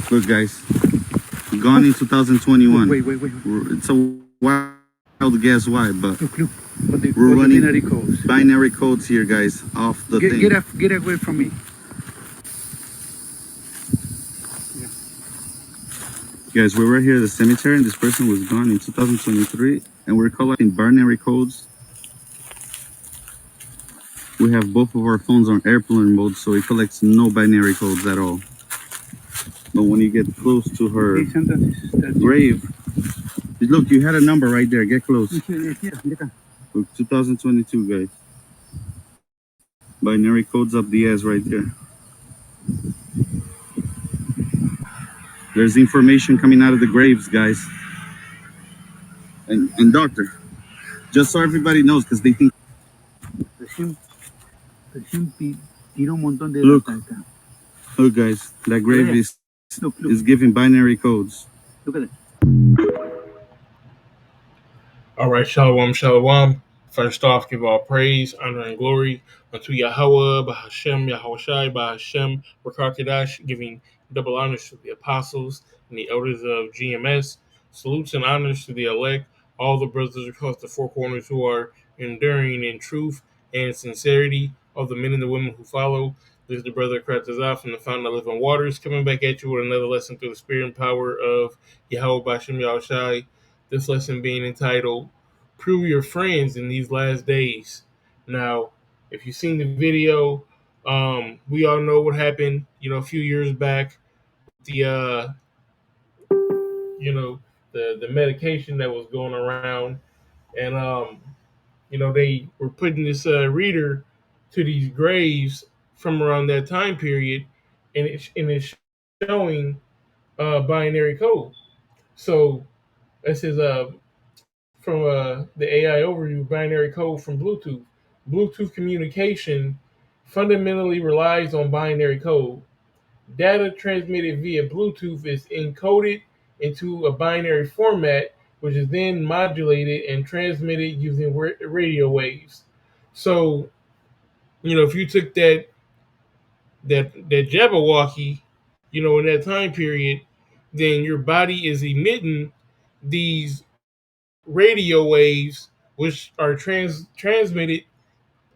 Look, guys, gone in 2021. Wait. It's a wild guess why, but Look. we're What running binary codes. binary codes here, guys, off the thing. Get away from me. Guys, we're right here at the cemetery, and this person was gone in 2023, and we're collecting binary codes. We have both of our phones on airplane mode, so it collects no binary codes at all. But when you get close to her grave, look, you had a number right there. Get close. Look, 2022, guys. Binary codes up the ass right there. There's information coming out of the graves, guys. And doctor, just so everybody knows, because they think. Look, guys, that grave is giving binary codes. Look at it. All right, shalom. First off, give all praise, honor, and glory unto Yahweh, Bahashem, Yahushai, Bahashem, Rakakadash, giving double honors to the apostles and the elders of GMS. Salutes and honors to the elect, all the brothers across the four corners who are enduring in truth and sincerity, all the men and the women who follow. This is the brother Kratazah from the Fountain of Living Waters, coming back at you with another lesson through the spirit and power of Yahweh, Bahashem, Yahushai. This lesson being entitled Prove Your Friends in These Last Days. Now, if you've seen the video, we all know what happened, a few years back. The the medication that was going around, and they were putting this reader to these graves from around that time period, and it's showing binary code. So this is from the AI overview, binary code from Bluetooth. Bluetooth communication fundamentally relies on binary code. Data transmitted via Bluetooth is encoded into a binary format, which is then modulated and transmitted using radio waves. So, if you took that Jabberwocky, in that time period, then your body is emitting these radio waves, which are transmitted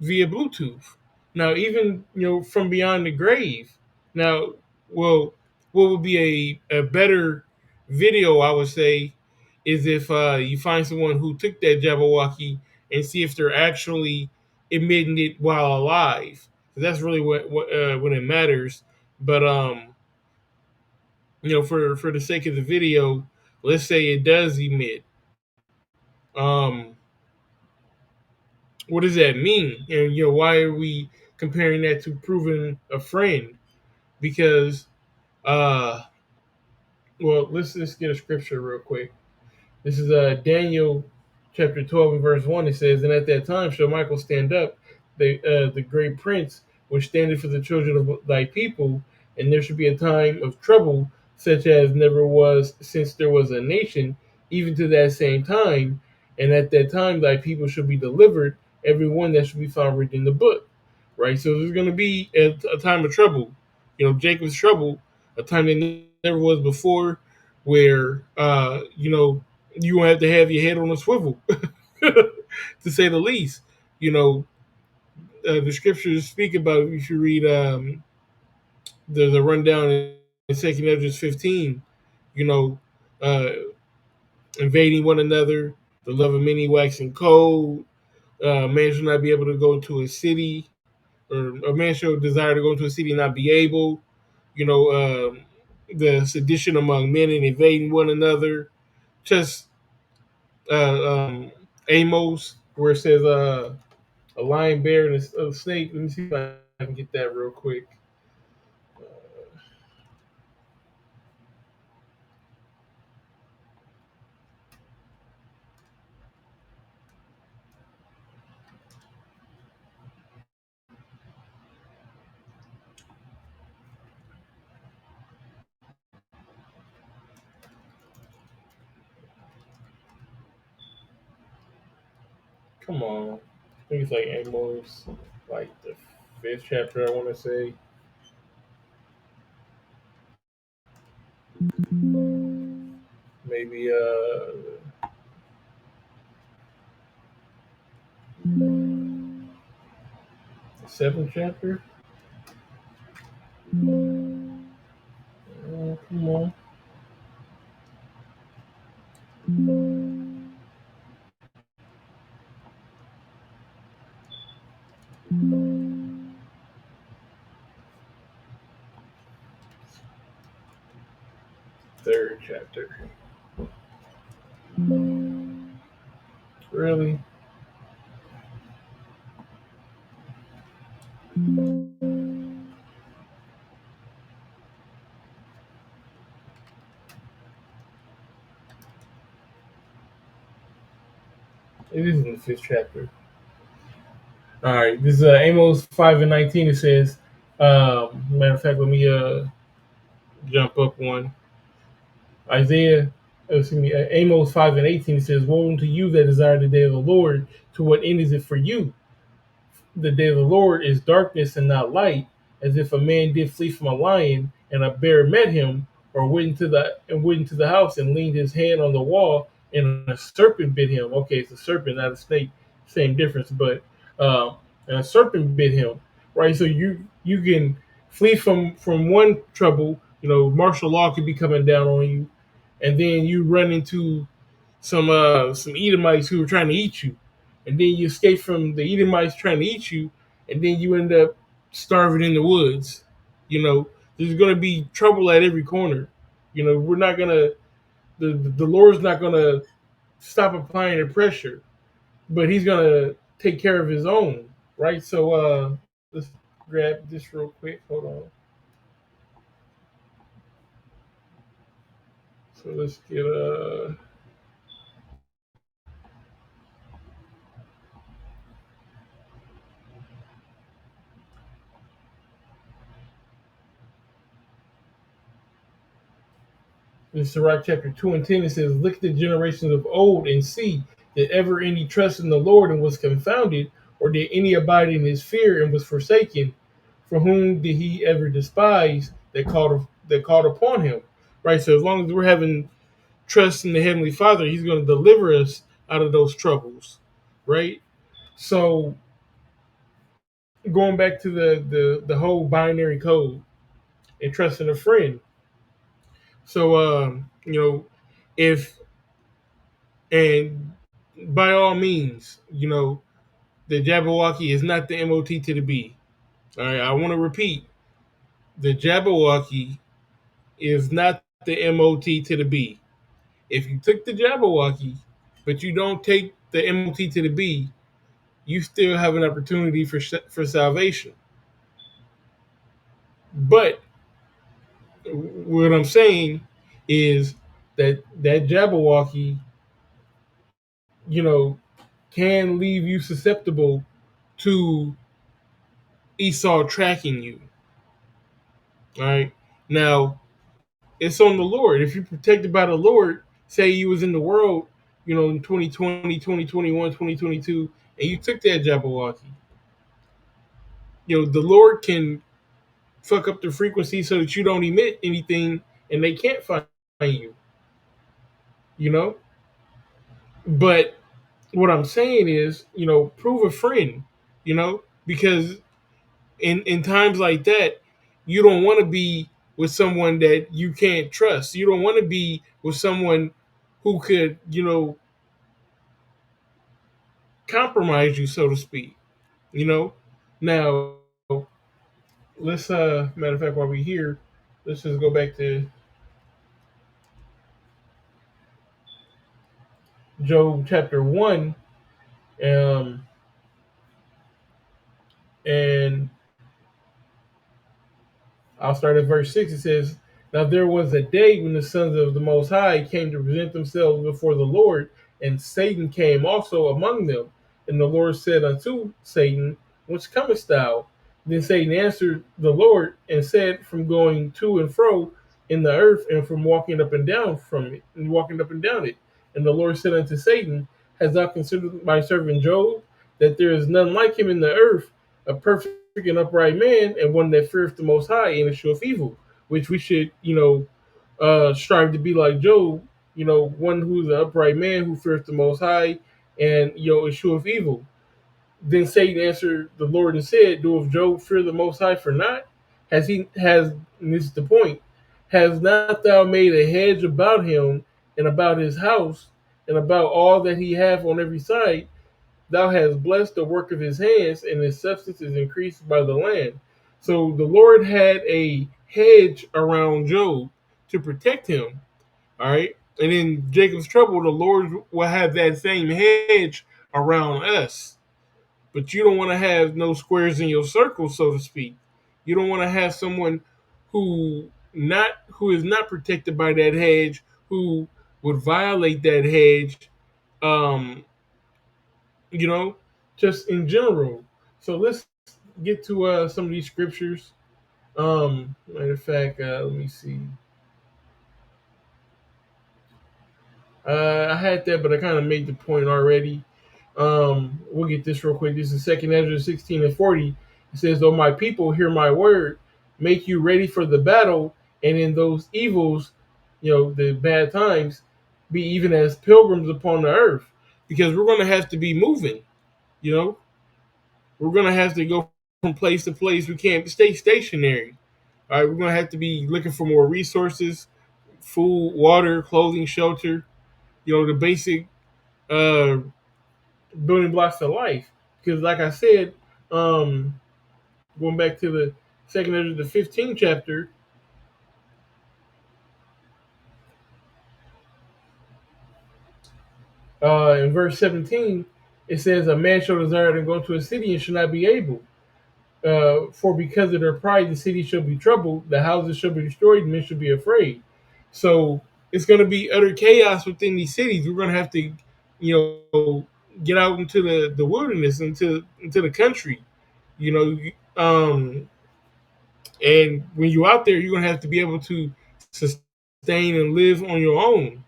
via Bluetooth. Now, even from beyond the grave. Now, well, what would be a better video, I would say, is if you find someone who took that Jabberwocky and see if they're actually emitting it while alive. That's really when it matters. But for the sake of the video, let's say it does emit. What does that mean? And why are we comparing that to proving a friend? Because let's get a scripture real quick. This is Daniel chapter 12 and verse 1. It says, "And at that time shall Michael stand up, the great prince, which standeth for the children of thy people, and there shall be a time of trouble, such as never was since there was a nation, even to that same time. And at that time thy people shall be delivered, every one that shall be found written in the book." Right? So there's going to be a time of trouble. Jacob's trouble, a time that never was before, where you won't have to have your head on a swivel, to say the least. The scriptures speak about, if you read the rundown in 2nd Ezra 15, uh, invading one another, the love of many waxing cold, man shall not be able to go into a city, or a man shall desire to go into a city and not be able, the sedition among men and invading one another, just Amos, where it says a lion, bear, and a snake. Let me see if I can get that real quick. Come on. I think it's like Amos, like the 5th chapter, I want to say. Maybe the seventh chapter. Come on. Third chapter. Really? It is in the fifth chapter. All right. This is Amos 5:19. It says, matter of fact, let me jump up one. Amos 5:18. It says, "Woe unto you that desire the day of the Lord. To what end is it for you? The day of the Lord is darkness and not light, as if a man did flee from a lion, and a bear met him, or went into the house and leaned his hand on the wall, and a serpent bit him." Okay, it's a serpent, not a snake. Same difference, but and a serpent bit him. Right, so you can flee from one trouble. Martial law could be coming down on you, and then you run into some Edomites who were trying to eat you, and then you escape from the Edomites trying to eat you, and then you end up starving in the woods. There's going to be trouble at every corner. We're not gonna the Lord's not gonna stop applying the pressure, but He's gonna take care of His own, right? So let's grab this real quick. Hold on. So let's get in Sirach chapter 2 and 10, it says, "Look at the generations of old and see, did ever any trust in the Lord and was confounded, or did any abide in his fear and was forsaken? For whom did he ever despise that called upon him?" Right? So as long as we're having trust in the Heavenly Father, He's going to deliver us out of those troubles. Right? So going back to the whole binary code and trusting a friend. So if and by all means, the Jabberwocky is not the MOT to the B. All right, I want to repeat: the Jabberwocky is not the MOT to the B. If you took the Jabberwocky, but you don't take the MOT to the B, you still have an opportunity for salvation. But what I'm saying is that Jabberwocky, you know, can leave you susceptible to Esau tracking you. All right. Now, it's on the Lord. If you're protected by the Lord, say you was in the world, in 2020, 2021, 2022, and you took that Jabberwocky, the Lord can fuck up the frequency so that you don't emit anything and they can't find you, you know? But what I'm saying is, prove a friend, because in times like that, you don't want to be with someone that you can't trust. You don't want to be with someone who could, compromise you, so to speak. You know. Now, let's matter of fact, while we're here, let's just go back to Job chapter 1, um, and I'll start at verse 6. It says, "Now there was a day when the sons of the Most High came to present themselves before the Lord, and Satan came also among them. And the Lord said unto Satan, Whence comest thou? Then Satan answered the Lord and said, From going to and fro in the earth, and from walking up and down from it, and walking up and down it. And the Lord said unto Satan, Hast thou considered my servant Job, that there is none like him in the earth, a perfect and upright man, and one that feareth the Most High and escheweth evil," which we should, strive to be like Job, one who's an upright man who fears the Most High and, escheweth evil. Then Satan answered the Lord and said, doeth Job fear the Most High for naught? And this is the point, has not thou made a hedge about him and about his house and about all that he hath on every side? Thou hast blessed the work of his hands, and his substance is increased by the land. So the Lord had a hedge around Job to protect him. All right. And in Jacob's trouble, the Lord will have that same hedge around us. But you don't want to have no squares in your circle, so to speak. You don't want to have someone who is not protected by that hedge, who would violate that hedge, um, you know, just in general. So let's get to some of these scriptures. Matter of fact, let me see. I had that, but I kind of made the point already. We'll get this real quick. This is Second Ezra 16:40. It says, "Though my people hear my word, make you ready for the battle, and in those evils, the bad times, be even as pilgrims upon the earth." Because we're going to have to be moving. You know, we're going to have to go from place to place. We can't stay stationary. All right, we're going to have to be looking for more resources, food, water, clothing, shelter. The basic uh, building blocks of life. Because, like I said, going back to the second of the 15th chapter, in verse 17, it says, "A man shall desire to go to a city and shall not be able. For because of their pride, the city shall be troubled, the houses shall be destroyed, and men shall be afraid." So it's going to be utter chaos within these cities. We're going to have to, get out into the wilderness, into the country. You know, And when you're out there, you're gonna have to be able to sustain and live on your own.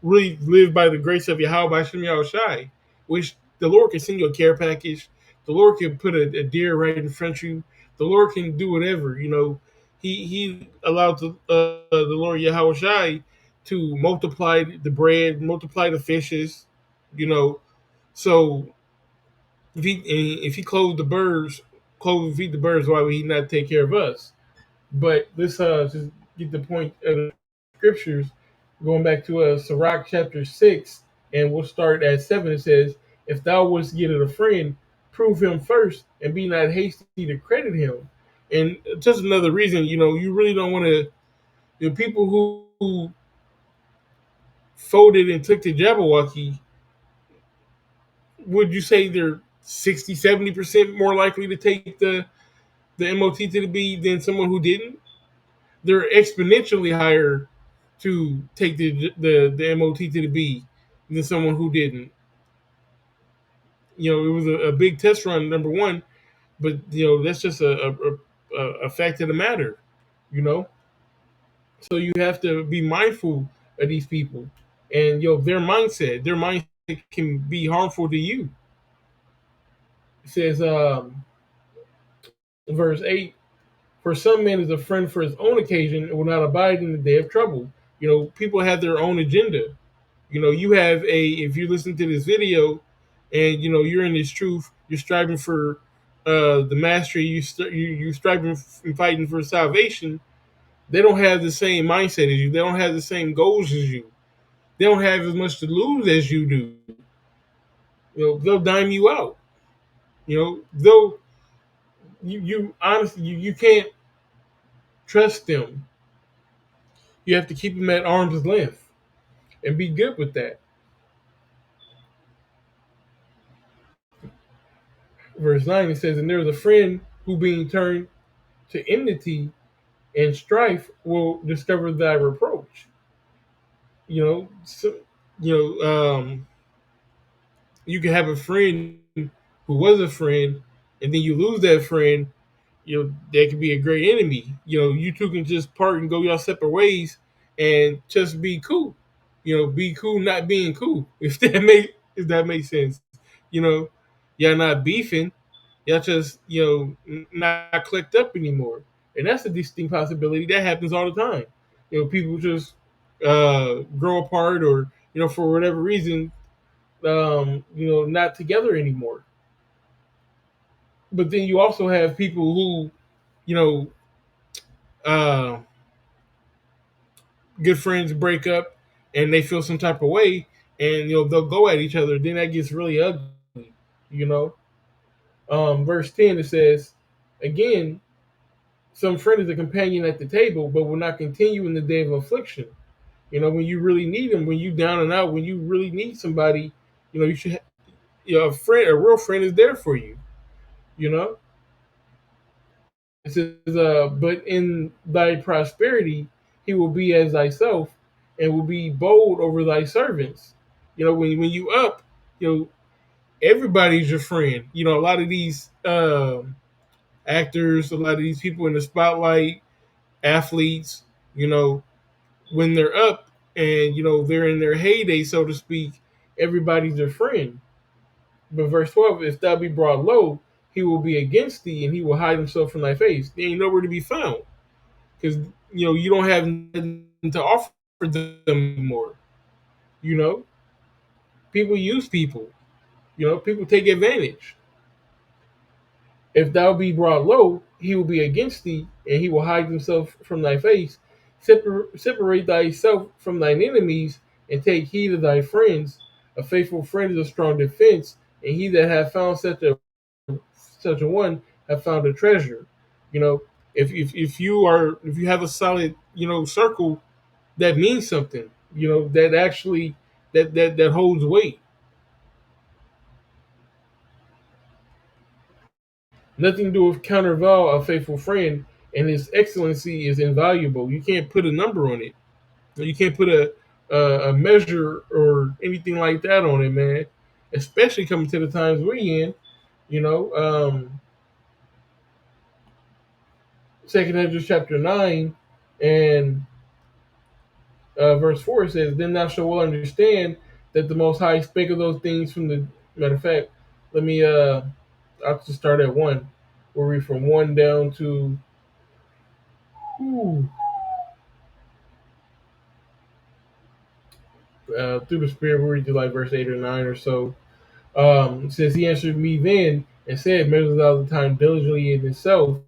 Really live by the grace of Yahweh Hashem Yahushai, which the Lord can send you a care package. The Lord can put a deer right in front of you. The Lord can do whatever. He allowed the Lord Yahushai to multiply the bread, multiply the fishes. You know, so if he clothed the birds, clothe and feed the birds, why would he not take care of us? But let's just get the point of the scriptures. Going back to Sirach chapter 6, and we'll start at 7. It says, "If thou wouldst get a friend, prove him first, and be not hasty to credit him." And just another reason, you really don't want to, people who folded and took the Jabberwocky, would you say they're 60, 70% more likely to take the MOT to the B than someone who didn't? They're exponentially higher to take the MOT to the B than someone who didn't. It was a big test run, number one, but that's just a fact of the matter. You know, so you have to be mindful of these people, and their mindset can be harmful to you. It says, verse 8, "For some man is a friend for his own occasion and will not abide in the day of trouble." People have their own agenda. You have if you listen to this video and you're in this truth, you're striving for the mastery, you striving and fighting for salvation. They don't have the same mindset as you. They don't have the same goals as you. They don't have as much to lose as you do. They'll dime you out. They'll you honestly, you can't trust them. You have to keep them at arm's length and be good with that. Verse 9, it says, "And there was a friend who, being turned to enmity and strife, will discover thy reproach." So, you can have a friend who was a friend, and then you lose that friend. That could be a great enemy. You two can just part and go your separate ways, and just be cool. Be cool, not being cool. If that makes sense. You know, y'all not beefing. Y'all just not clicked up anymore, and that's a distinct possibility that happens all the time. People just grow apart, or for whatever reason, not together anymore. But then you also have people who, you know, uh, good friends break up and they feel some type of way, and they'll go at each other. Then that gets really ugly. You know, verse 10, it says, again, some friend is a companion at the table, but will not continue in the day of affliction. When you really need them, when you down and out, when you really need somebody, you should. A friend, a real friend, is there for you. You know, it says, but in thy prosperity, he will be as thyself, and will be bold over thy servants. When you up, you know, everybody's your friend. A lot of these actors, a lot of these people in the spotlight, athletes, you know, when they're up and they're in their heyday, so to speak, everybody's their friend. But verse 12, if thou be brought low, he will be against thee, and he will hide himself from thy face. He ain't nowhere to be found, because you don't have nothing to offer them anymore. You know, people use people. People take advantage. If thou be brought low, he will be against thee, and he will hide himself from thy face. Separate thyself from thine enemies, and take heed of thy friends. A faithful friend is a strong defense, and he that hath found such a one have found a treasure. You know, if you have a solid circle, that means something. That actually that holds weight. Nothing to do with countervail a faithful friend, and his excellency is invaluable. You can't put a number on it. You can't put a measure or anything like that on it, man. Especially coming to the times we're in. You know, Second Ezra chapter 9 and verse 4 says, "Then thou shalt well understand that the Most High spake of those things from the." Matter of fact, let me. I'll just start at 1. We'll read from 1 down to. Whew, through the Spirit, we'll read to like verse 8 or 9 or so. It says, "He answered me then and said, Measure thou the time diligently in itself,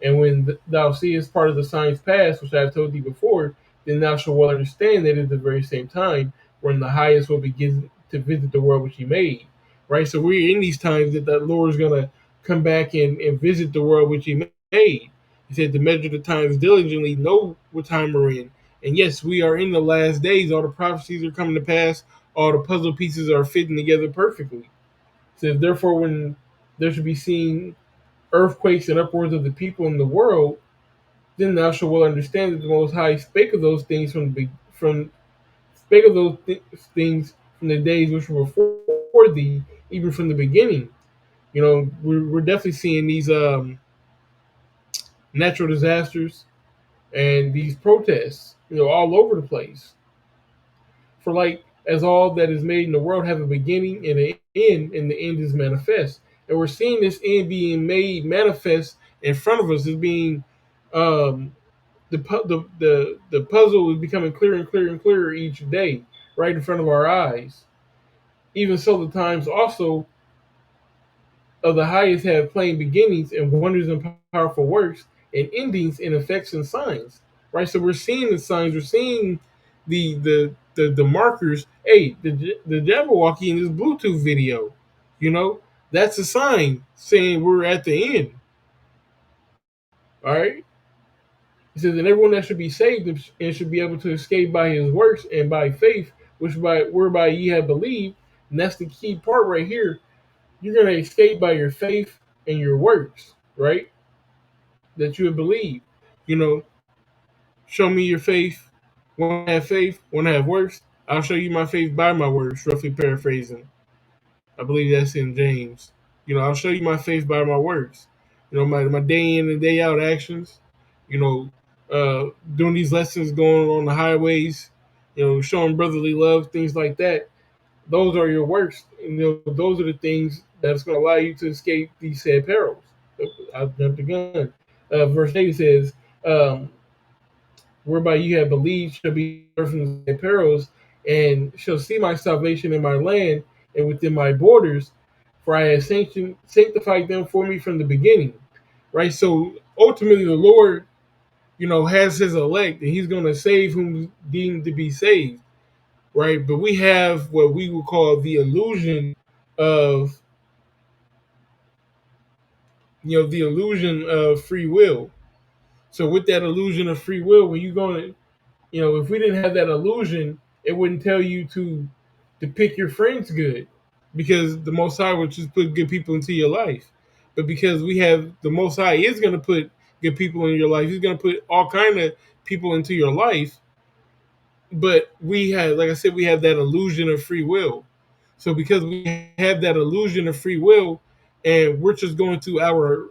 and when thou seest part of the signs past, which I have told thee before, then thou shalt well understand that at the very same time when the highest will begin to visit the world which he made." Right? So we're in these times that the Lord is going to come back and visit the world which he made. He said to measure the times diligently, know what time we're in. And yes, we are in the last days. All the prophecies are coming to pass. All the puzzle pieces are fitting together perfectly. It says, therefore, when there should be seen earthquakes and upwards of the people in the world, then thou shalt well understand that the Most High spake of those things things from the days which were before thee, even from the beginning. We're definitely seeing these natural disasters and these protests, all over the place. For like as all that is made in the world have a beginning and an end, and the end is manifest. And we're seeing this end being made manifest in front of us, as being um, the puzzle is becoming clearer and clearer and clearer each day, right in front of our eyes. Even so, the times also of the highest have plain beginnings and wonders and powerful works, and endings in effects and signs. Right, so we're seeing the signs. We're seeing the markers. Hey, the Jabberwocky in this Bluetooth video, you know, that's a sign saying we're at the end. All right. He says, and everyone that should be saved and should be able to escape by his works and by faith, whereby ye have believed. And that's the key part right here. You're going to escape by your faith and your works, right? That you have believed. You know, show me your faith. When I have faith, when I have works, I'll show you my faith by my works, roughly paraphrasing. I believe that's in James. I'll show you my faith by my works. My day in and day out actions. You know, doing these lessons, going on the highways, showing brotherly love, things like that. Those are your works. Those are the things that's going to allow you to escape these said perils. I jumped the gun. Verse 8 says, whereby you have believed shall be from the perils, and shall see my salvation in my land and within my borders, for I have sanctified them for me from the beginning. Right? So ultimately the Lord, has his elect, and he's gonna save whom deemed to be saved. Right? But we have what we would call the illusion of the illusion of free will. So with that illusion of free will, when you go to, if we didn't have that illusion, it wouldn't tell you to pick your friends good, because the Most High would just put good people into your life. But because we have the Most High is going to put good people in your life, He's going to put all kind of people into your life. But we have, like I said, we have that illusion of free will. So because we have that illusion of free will, and we're just going through our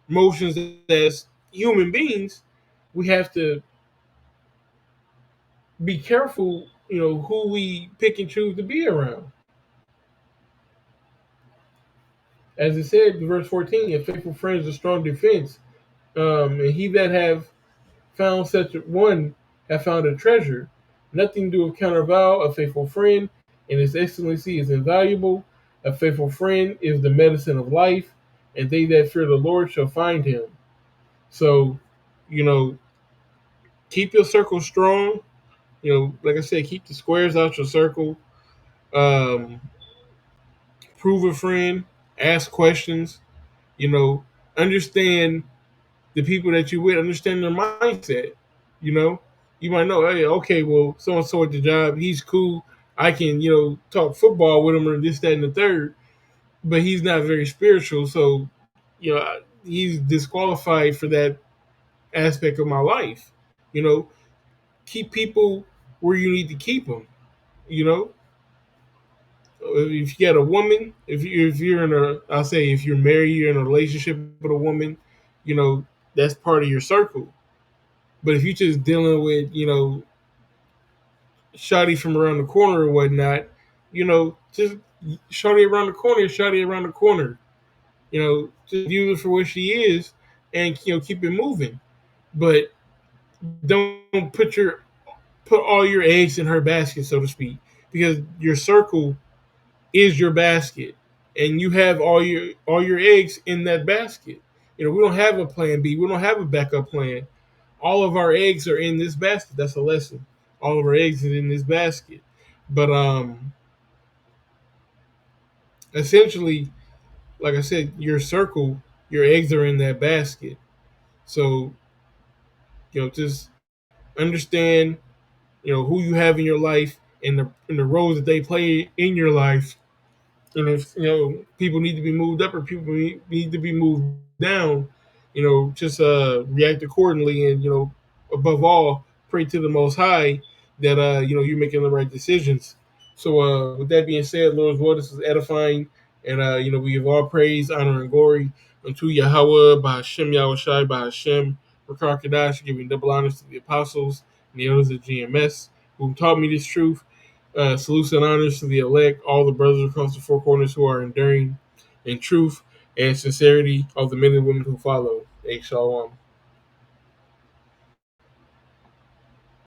motions as human beings, we have to be careful, who we pick and choose to be around. As it said in verse 14, a faithful friend is a strong defense. And he that have found such a one have found a treasure. Nothing do of countervail a faithful friend, and his excellency is invaluable. A faithful friend is the medicine of life, and they that fear the Lord shall find him. So, you know, keep your circle strong. Like I said, keep the squares out your circle. Um, Prove a friend, ask questions, you know, understand the people that you with, understand their mindset. You know, you might know, hey, okay, well, so and so at the job, he's cool. I can, talk football with him or this, that, and the third, but he's not very spiritual. So, he's disqualified for that aspect of my life. You know, keep people where you need to keep them. You know, if you got a woman, if you're in a, I'll say if you're married, you're in a relationship with a woman, that's part of your circle. But if you're just dealing with, shawty from around the corner or whatnot, just shawty around the corner, shawty around the corner. Just use her for what she is, and keep it moving. But don't put all your eggs in her basket, so to speak, because your circle is your basket, and you have all your eggs in that basket. We don't have a plan B. We don't have a backup plan. All of our eggs are in this basket. That's a lesson. All of our eggs are in this basket. But essentially, like I said, your circle, your eggs are in that basket. So just understand who you have in your life, and the roles that they play in your life. And if people need to be moved up or people need to be moved down, just react accordingly, and above all, pray to the Most High that you're making the right decisions. So with that being said, Lord's word, this is edifying, and we give all praise, honor, and glory unto Yahweh, by Hashem, Yahushai, by Hashem, Rakar Kadash, giving double honors to the apostles and the elders of GMS who taught me this truth. Salutes and honors to the elect, all the brothers across the four corners who are enduring in truth and sincerity of the men and women who follow. Shalom.